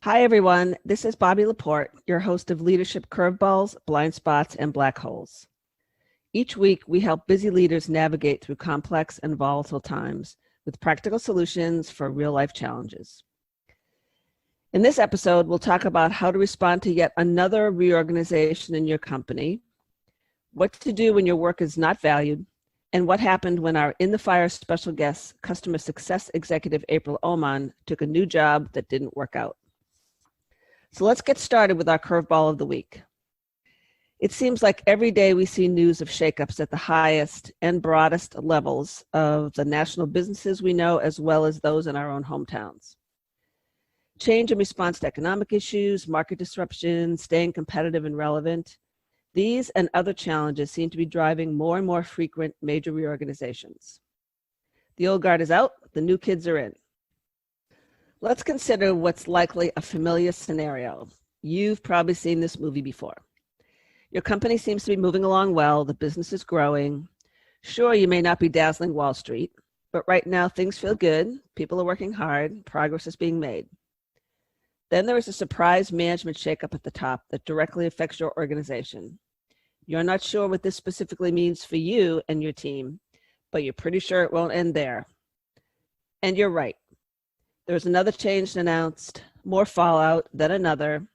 Hi, everyone. This is Bobby Laporte, your host of Leadership Curveballs, Blind Spots, and Black Holes. Each week, we help busy leaders navigate through complex and volatile times with practical solutions for real-life challenges. In this episode, we'll talk about how to respond to yet another reorganization in your company, what to do when your work is not valued, and what happened when our In the Fire special guest, Customer Success Executive April Oman, took a new job that didn't work out. So let's get started with our curveball of the week. It seems like every day we see news of shakeups at the highest and broadest levels of the national businesses we know, as well as those in our own hometowns. Change in response to economic issues, market disruption, staying competitive and relevant. These and other challenges seem to be driving more and more frequent major reorganizations. The old guard is out, the new kids are in. Let's consider what's likely a familiar scenario. You've probably seen this movie before. Your company seems to be moving along well, the business is growing. Sure, you may not be dazzling Wall Street, but right now things feel good, people are working hard, progress is being made. Then there is a surprise management shakeup at the top that directly affects your organization. You're not sure what this specifically means for you and your team, but you're pretty sure it won't end there. And you're right. There's another change announced, more fallout, then another.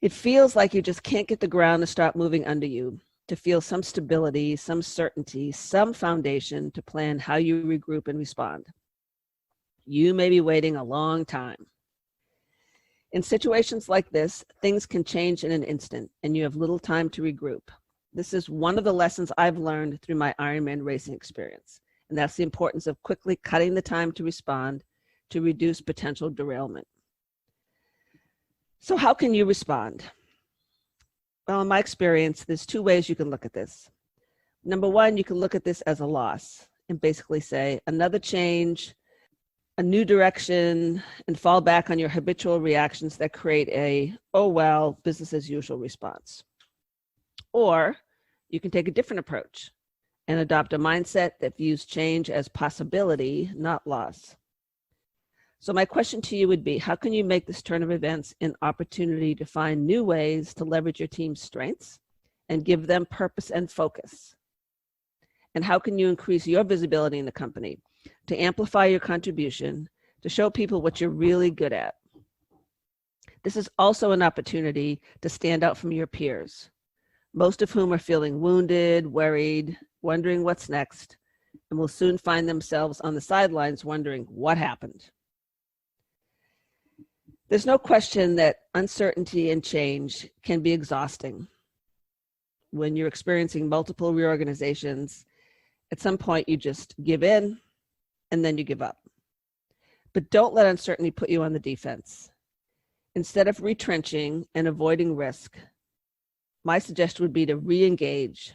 It feels like you just can't get the ground to start moving under you, to feel some stability, some certainty, some foundation to plan how you regroup and respond. You may be waiting a long time. In situations like this, things can change in an instant, and you have little time to regroup. This is one of the lessons I've learned through my Ironman racing experience, and that's the importance of quickly cutting the time to respond to reduce potential derailment. So how can you respond? Well, in my experience, there's two ways you can look at this. Number one, you can look at this as a loss and basically say another change, a new direction, and fall back on your habitual reactions that create a, oh well, business as usual response. Or you can take a different approach and adopt a mindset that views change as possibility, not loss. So my question to you would be, how can you make this turn of events an opportunity to find new ways to leverage your team's strengths and give them purpose and focus? And how can you increase your visibility in the company to amplify your contribution, to show people what you're really good at? This is also an opportunity to stand out from your peers, most of whom are feeling wounded, worried, wondering what's next, and will soon find themselves on the sidelines wondering what happened. There's no question that uncertainty and change can be exhausting. When you're experiencing multiple reorganizations, at some point you just give in and then you give up. But don't let uncertainty put you on the defense. Instead of retrenching and avoiding risk, my suggestion would be to re-engage.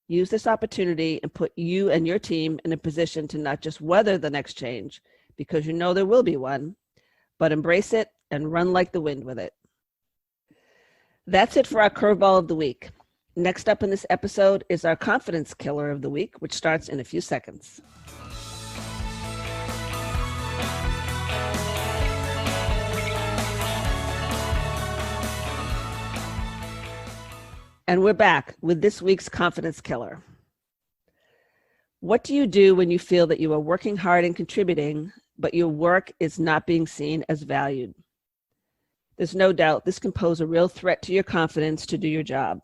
Use this opportunity and put you and your team in a position to not just weather the next change, because you know there will be one, but embrace it and run like the wind with it. That's it for our curveball of the week. Next up in this episode is our confidence killer of the week, which starts in a few seconds. And we're back with this week's confidence killer. What do you do when you feel that you are working hard and contributing, but your work is not being seen as valued? There's no doubt this can pose a real threat to your confidence to do your job.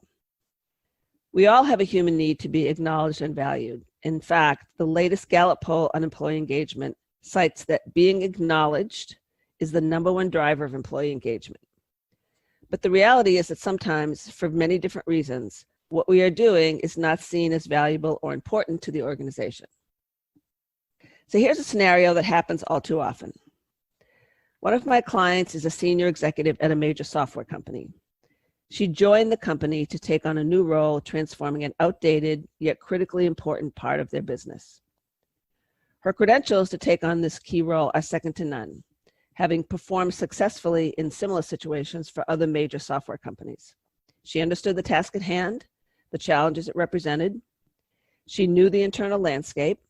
We all have a human need to be acknowledged and valued. In fact, the latest Gallup poll on employee engagement cites that being acknowledged is the #1 driver of employee engagement. But the reality is that sometimes, for many different reasons, what we are doing is not seen as valuable or important to the organization. So here's a scenario that happens all too often. One of my clients is a senior executive at a major software company. She joined the company to take on a new role, transforming an outdated yet critically important part of their business. Her credentials to take on this key role are second to none, having performed successfully in similar situations for other major software companies. She understood the task at hand, the challenges it represented. She knew the internal landscape.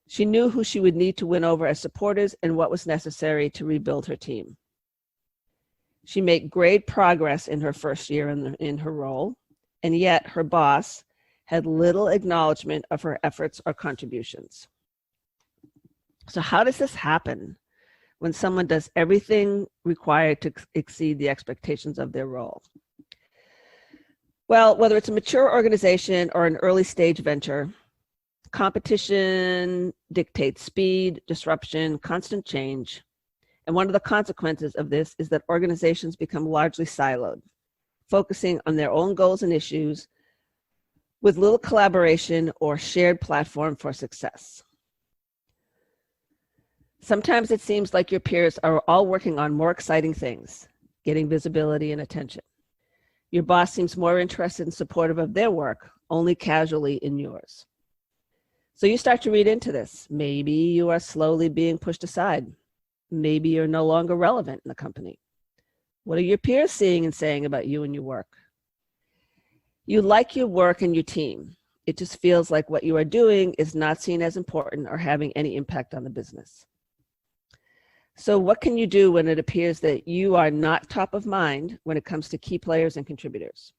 She knew who she would need to win over as supporters and what was necessary to rebuild her team. She made great progress in her first year in her role, and yet her boss had little acknowledgement of her efforts or contributions. So how does this happen when someone does everything required to exceed the expectations of their role? Well, whether it's a mature organization or an early stage venture, competition dictates speed, disruption, constant change. And one of the consequences of this is that organizations become largely siloed, focusing on their own goals and issues with little collaboration or shared platform for success. Sometimes it seems like your peers are all working on more exciting things, getting visibility and attention. Your boss seems more interested and supportive of their work, only casually in yours. So you start to read into this. Maybe you are slowly being pushed aside. Maybe you're no longer relevant in the company. What are your peers seeing and saying about you and your work? You like your work and your team. It just feels like what you are doing is not seen as important or having any impact on the business. So what can you do when it appears that you are not top of mind when it comes to key players and contributors?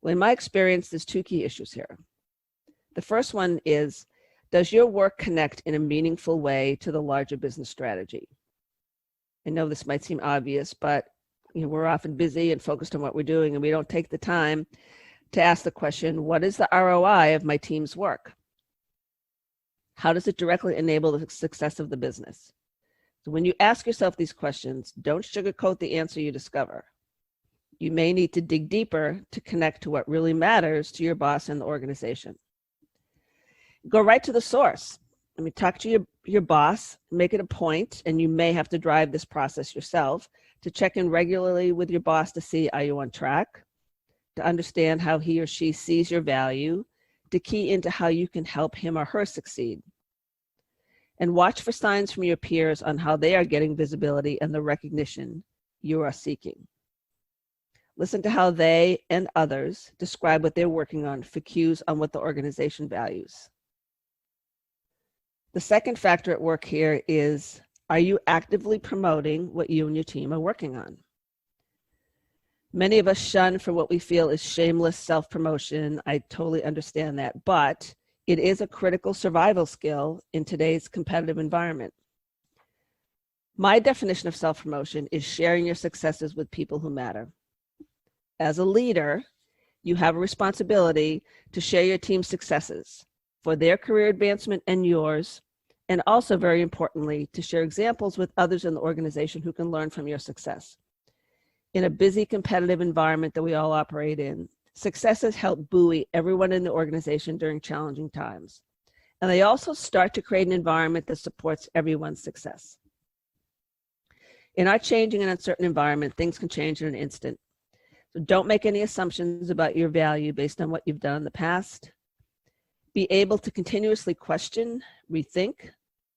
Well, in my experience, there's two key issues here. The first one is, does your work connect in a meaningful way to the larger business strategy? I know this might seem obvious, but we're often busy and focused on what we're doing, and we don't take the time to ask the question, what is the ROI of my team's work? How does it directly enable the success of the business? So when you ask yourself these questions, don't sugarcoat the answer you discover. You may need to dig deeper to connect to what really matters to your boss and the organization. Go right to the source. Talk to your boss, make it a point, and you may have to drive this process yourself, to check in regularly with your boss to see, are you on track? To understand how he or she sees your value, to key into how you can help him or her succeed. And watch for signs from your peers on how they are getting visibility and the recognition you are seeking. Listen to how they and others describe what they're working on for cues on what the organization values. The second factor at work here is, are you actively promoting what you and your team are working on? Many of us shun for what we feel is shameless self-promotion. I totally understand that, but it is a critical survival skill in today's competitive environment. My definition of self-promotion is sharing your successes with people who matter. As a leader, you have a responsibility to share your team's successes for their career advancement and yours, and also, very importantly, to share examples with others in the organization who can learn from your success. In a busy, competitive environment that we all operate in, successes help buoy everyone in the organization during challenging times. And they also start to create an environment that supports everyone's success. In our changing and uncertain environment, things can change in an instant. So don't make any assumptions about your value based on what you've done in the past. Be able to continuously question, rethink,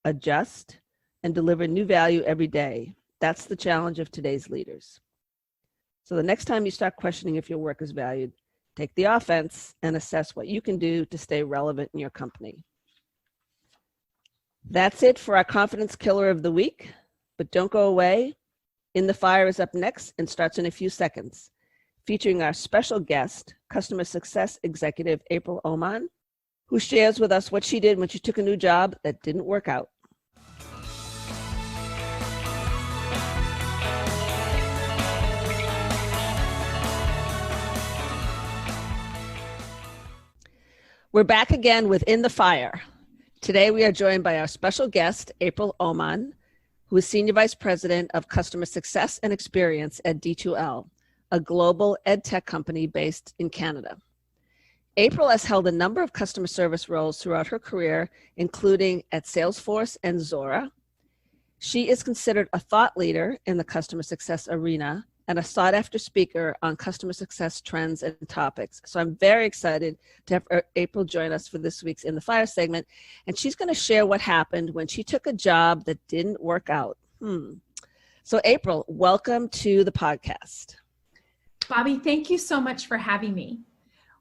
adjust, and deliver new value every day. That's the challenge of today's leaders. So the next time you start questioning if your work is valued, take the offense and assess what you can do to stay relevant in your company. That's it for our confidence killer of the week, but don't go away. In the Fire is up next and starts in a few seconds, featuring our special guest, Customer Success Executive April Oman, who shares with us what she did when she took a new job that didn't work out. We're back again with In the Fire. Today we are joined by our special guest, April Oman, who is Senior Vice President of Customer Success and Experience at D2L, a global ed tech company based in Canada. April has held a number of customer service roles throughout her career, including at Salesforce and Zora. She is considered a thought leader in the customer success arena and a sought-after speaker on customer success trends and topics. So I'm very excited to have April join us for this week's In the Fire segment, and she's going to share what happened when she took a job that didn't work out. So April, welcome to the podcast. Bobby, thank you so much for having me.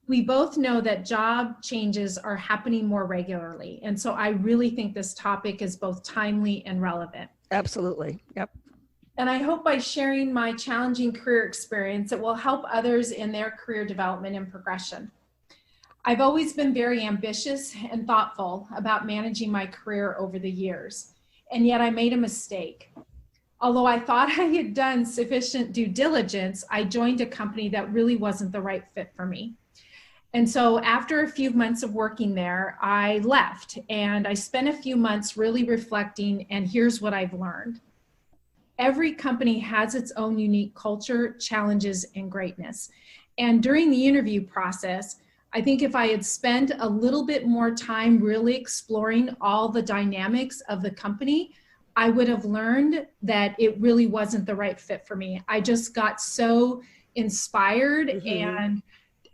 We both know that job changes are happening more regularly. And so I really think this topic is both timely and relevant. Absolutely. Yep. And I hope by sharing my challenging career experience, it will help others in their career development and progression. I've always been very ambitious and thoughtful about managing my career over the years, and yet I made a mistake. Although I thought I had done sufficient due diligence, I joined a company that really wasn't the right fit for me. And so after a few months of working there, I left and I spent a few months really reflecting, and here's what I've learned. Every company has its own unique culture, challenges, and greatness. And during the interview process, I think if I had spent a little bit more time really exploring all the dynamics of the company, I would have learned that it really wasn't the right fit for me. I just got so inspired and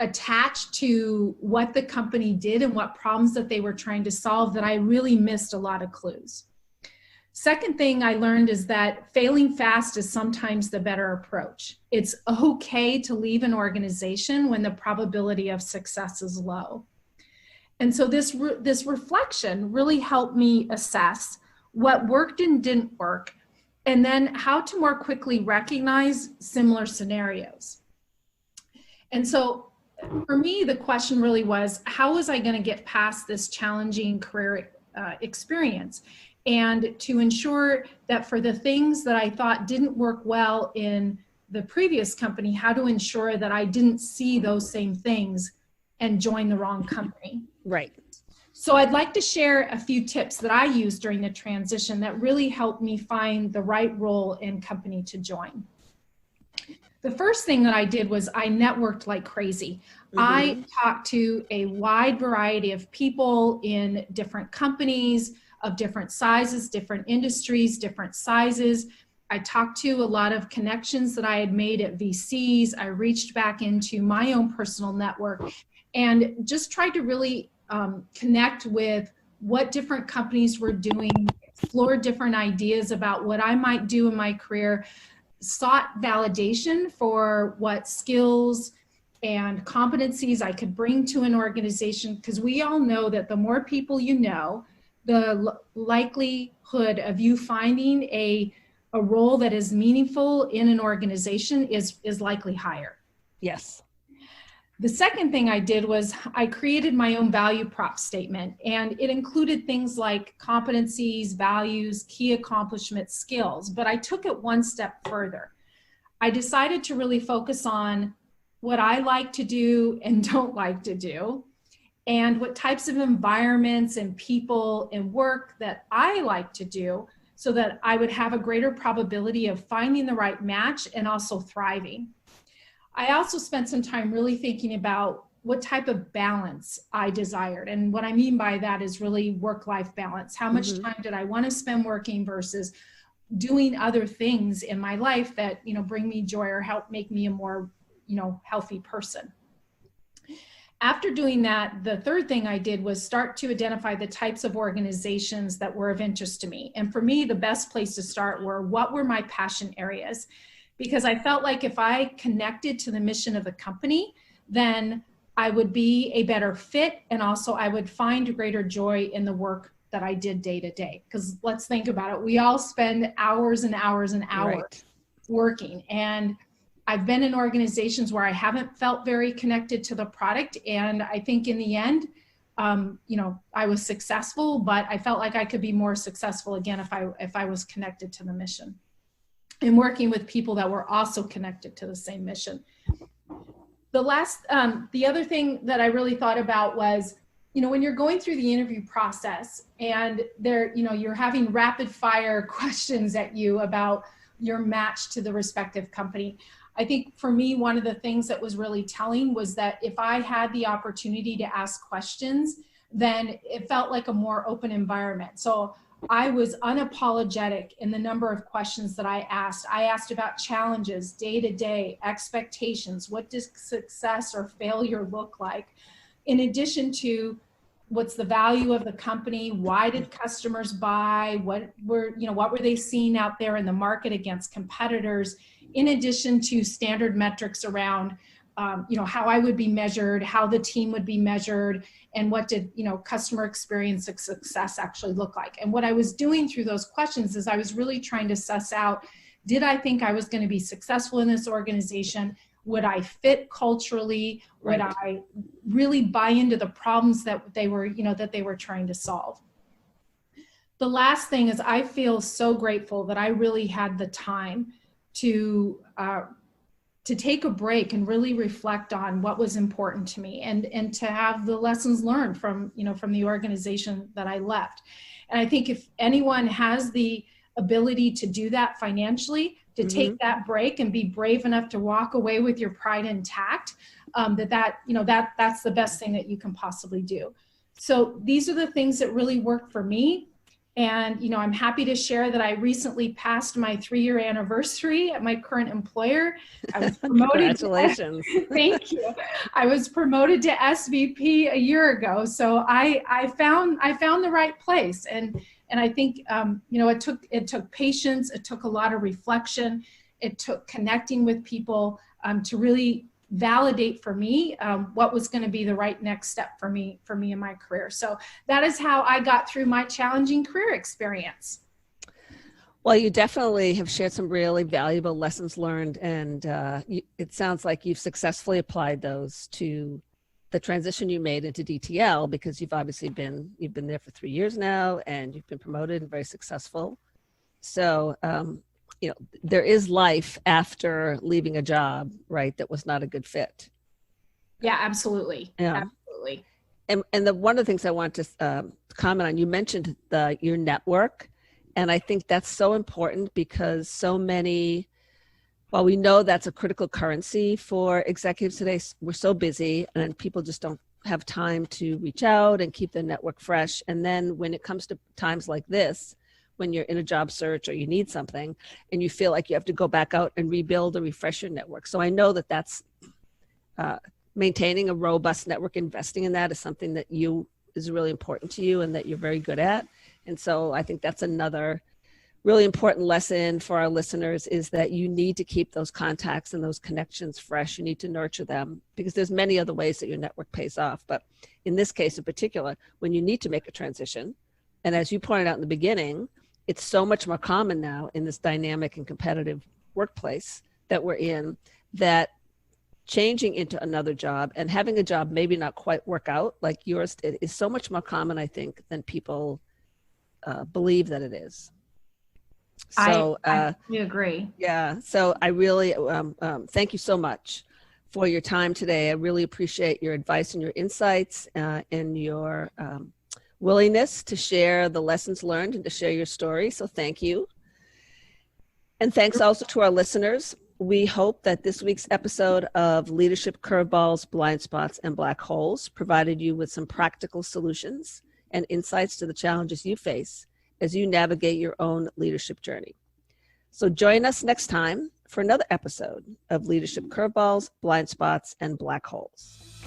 attached to what the company did and what problems that they were trying to solve that I really missed a lot of clues. Second thing I learned is that failing fast is sometimes the better approach. It's okay to leave an organization when the probability of success is low. And so this reflection really helped me assess what worked and didn't work, and then how to more quickly recognize similar scenarios. And so for me, the question really was, how was I going to get past this challenging career experience? And to ensure that for the things that I thought didn't work well in the previous company, how to ensure that I didn't see those same things and join the wrong company. Right. So I'd like to share a few tips that I used during the transition that really helped me find the right role and company to join. The first thing that I did was I networked like crazy. I talked to a wide variety of people in different companies, of different sizes, different industries, different sizes. I talked to a lot of connections that I had made at VCs. I reached back into my own personal network and just tried to really connect with what different companies were doing, explore different ideas about what I might do in my career, sought validation for what skills and competencies I could bring to an organization, because we all know that the more people you know, the likelihood of you finding a role that is meaningful in an organization is likely higher. Yes. The second thing I did was I created my own value prop statement, and it included things like competencies, values, key accomplishments, skills, but I took it one step further. I decided to really focus on what I like to do and don't like to do, and what types of environments and people and work that I like to do, so that I would have a greater probability of finding the right match and also thriving. I also spent some time really thinking about what type of balance I desired. And what I mean by that is really work-life balance. How much time did I want to spend working versus doing other things in my life that, bring me joy or help make me a more, healthy person. After doing that, the third thing I did was start to identify the types of organizations that were of interest to me. And for me, the best place to start were what were my passion areas? Because I felt like if I connected to the mission of the company, then I would be a better fit, and also I would find greater joy in the work that I did day to day. Because let's think about it. We all spend hours and hours and hours working. And I've been in organizations where I haven't felt very connected to the product. And I think in the end, I was successful, but I felt like I could be more successful again if I was connected to the mission and working with people that were also connected to the same mission. The other thing that I really thought about was, when you're going through the interview process and you're having rapid fire questions at you about your match to the respective company. I think for me, one of the things that was really telling was that if I had the opportunity to ask questions, then it felt like a more open environment. So I was unapologetic in the number of questions that I asked. I asked about challenges, day-to-day, expectations, what does success or failure look like? In addition to what's the value of the company, why did customers buy, what were they seeing out there in the market against competitors, in addition to standard metrics around how I would be measured, how the team would be measured, and what did, customer experience success actually look like. And what I was doing through those questions is I was really trying to suss out Did I think I was going to be successful in this organization? Would I fit culturally? Would I really buy into the problems that they were, that they were trying to solve? The last thing is, I feel so grateful that I really had the time to take a break and really reflect on what was important to me, and to have the lessons learned from the organization that I left. And I think if anyone has the ability to do that financially, to take that break and be brave enough to walk away with your pride intact, that's the best thing that you can possibly do. So these are the things that really work for me. And, I'm happy to share that I recently passed my 3-year anniversary at my current employer. I was promoted. Congratulations. Thank you. I was promoted to SVP a year ago. So I found the right place. And I think, it took patience. It took a lot of reflection. It took connecting with people to really validate for me what was going to be the right next step for me in my career. So that is how I got through my challenging career experience. Well, you definitely have shared some really valuable lessons learned, and it sounds like you've successfully applied those to the transition you made into DTL, because you've been there for 3 years now, and you've been promoted and very successful. So there is life after leaving a job, right, that was not a good fit. Yeah, absolutely. Yeah. Absolutely. And one of the things I want to comment on, you mentioned your network. And I think that's so important, because so many, while we know that's a critical currency for executives today, we're so busy and people just don't have time to reach out and keep their network fresh. And then when it comes to times like this, when you're in a job search or you need something and you feel like you have to go back out and rebuild or refresh your network. So I know that that's maintaining a robust network, investing in that is something that is really important to you and that you're very good at. And so I think that's another really important lesson for our listeners, is that you need to keep those contacts and those connections fresh. You need to nurture them, because there's many other ways that your network pays off. But in this case in particular, when you need to make a transition, and as you pointed out in the beginning, it's so much more common now in this dynamic and competitive workplace that we're in, that changing into another job and having a job maybe not quite work out like yours did is so much more common, I think, than people believe that it is. So I agree. Yeah. So I really thank you so much for your time today. I really appreciate your advice and your insights and your willingness to share the lessons learned and to share your story. So thank you. And thanks also to our listeners. We hope that this week's episode of Leadership Curveballs, Blind Spots, and Black Holes provided you with some practical solutions and insights to the challenges you face as you navigate your own leadership journey. So join us next time for another episode of Leadership Curveballs, Blind Spots, and Black Holes.